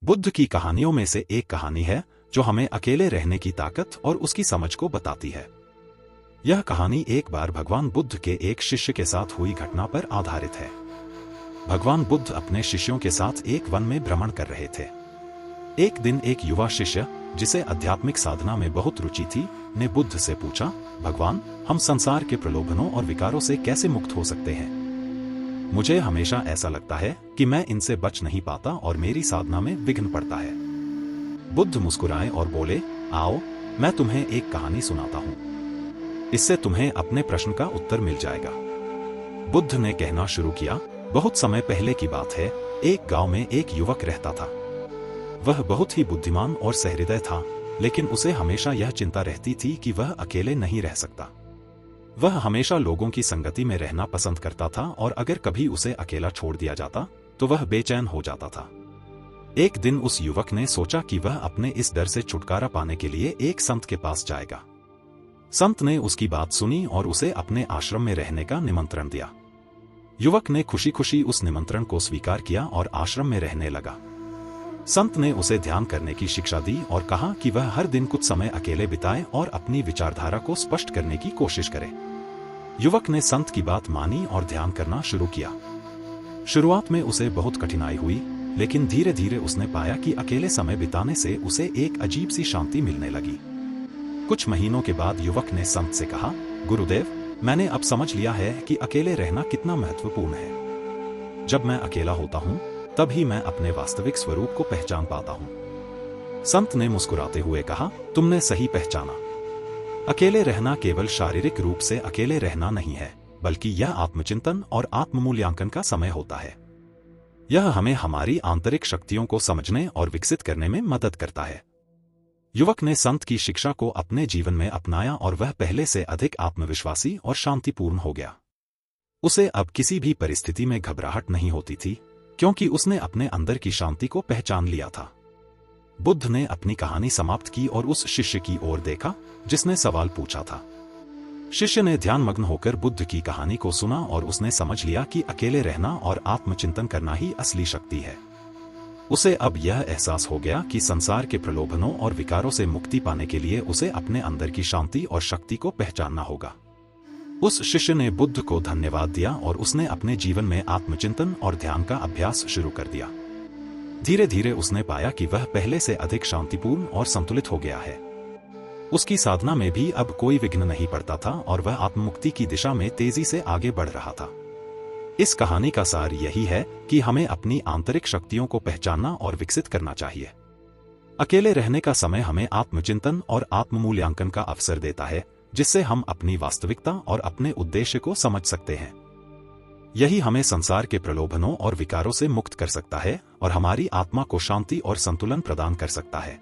बुद्ध की कहानियों में से एक कहानी है जो हमें अकेले रहने की ताकत और उसकी समझ को बताती है। यह कहानी एक बार भगवान बुद्ध के एक शिष्य के साथ हुई घटना पर आधारित है। भगवान बुद्ध अपने शिष्यों के साथ एक वन में भ्रमण कर रहे थे। एक दिन एक युवा शिष्य, जिसे आध्यात्मिक साधना में बहुत रुचि थी, ने बुद्ध से पूछा, भगवान, हम संसार के प्रलोभनों और विकारों से कैसे मुक्त हो सकते हैं? मुझे हमेशा ऐसा लगता है कि मैं इनसे बच नहीं पाता और मेरी साधना में विघ्न पड़ता है। बुद्ध मुस्कुराए और बोले, आओ, मैं तुम्हें एक कहानी सुनाता हूं। इससे तुम्हें अपने प्रश्न का उत्तर मिल जाएगा। बुद्ध ने कहना शुरू किया, बहुत समय पहले की बात है, एक गांव में एक युवक रहता था। वह बहुत ही बुद्धिमान और सहृदय था, लेकिन उसे हमेशा यह चिंता रहती थी कि वह अकेले नहीं रह सकता। वह हमेशा लोगों की संगति में रहना पसंद करता था और अगर कभी उसे अकेला छोड़ दिया जाता तो वह बेचैन हो जाता था। एक दिन उस युवक ने सोचा कि वह अपने इस डर से छुटकारा पाने के लिए एक संत के पास जाएगा। संत ने उसकी बात सुनी और उसे अपने आश्रम में रहने का निमंत्रण दिया। युवक ने खुशी खुशी उस निमंत्रण को स्वीकार किया और आश्रम में रहने लगा। संत ने उसे ध्यान करने की शिक्षा दी और कहा कि वह हर दिन कुछ समय अकेले बिताए और अपनी विचारधारा को स्पष्ट करने की कोशिश करे। युवक ने संत की बात मानी और ध्यान करना शुरू किया। शुरुआत में उसे बहुत कठिनाई हुई, लेकिन धीरे धीरे उसने पाया कि अकेले समय बिताने से उसे एक अजीब सी शांति मिलने लगी। कुछ महीनों के बाद युवक ने संत से कहा, गुरुदेव, मैंने अब समझ लिया है कि अकेले रहना कितना महत्वपूर्ण है। जब मैं अकेला होता हूँ तभी मैं अपने वास्तविक स्वरूप को पहचान पाता हूँ। संत ने मुस्कुराते हुए कहा, तुमने सही पहचाना। अकेले रहना केवल शारीरिक रूप से अकेले रहना नहीं है, बल्कि यह आत्मचिंतन और आत्ममूल्यांकन का समय होता है। यह हमें हमारी आंतरिक शक्तियों को समझने और विकसित करने में मदद करता है। युवक ने संत की शिक्षा को अपने जीवन में अपनाया और वह पहले से अधिक आत्मविश्वासी और शांतिपूर्ण हो गया। उसे अब किसी भी परिस्थिति में घबराहट नहीं होती थी, क्योंकि उसने अपने अंदर की शांति को पहचान लिया था। बुद्ध ने अपनी कहानी समाप्त की और उस शिष्य की ओर देखा जिसने सवाल पूछा था। शिष्य ने ध्यानमग्न होकर बुद्ध की कहानी को सुना और उसने समझ लिया कि अकेले रहना और आत्मचिंतन करना ही असली शक्ति है। उसे अब यह एहसास हो गया कि संसार के प्रलोभनों और विकारों से मुक्ति पाने के लिए उसे अपने अंदर की शांति और शक्ति को पहचानना होगा। उस शिष्य ने बुद्ध को धन्यवाद दिया और उसने अपने जीवन में आत्मचिंतन और ध्यान का अभ्यास शुरू कर दिया। धीरे धीरे उसने पाया कि वह पहले से अधिक शांतिपूर्ण और संतुलित हो गया है। उसकी साधना में भी अब कोई विघ्न नहीं पड़ता था और वह आत्ममुक्ति की दिशा में तेजी से आगे बढ़ रहा था। इस कहानी का सार यही है कि हमें अपनी आंतरिक शक्तियों को पहचानना और विकसित करना चाहिए। अकेले रहने का समय हमें आत्मचिंतन और आत्ममूल्यांकन का अवसर देता है, जिससे हम अपनी वास्तविकता और अपने उद्देश्य को समझ सकते हैं। यही हमें संसार के प्रलोभनों और विकारों से मुक्त कर सकता है और हमारी आत्मा को शांति और संतुलन प्रदान कर सकता है।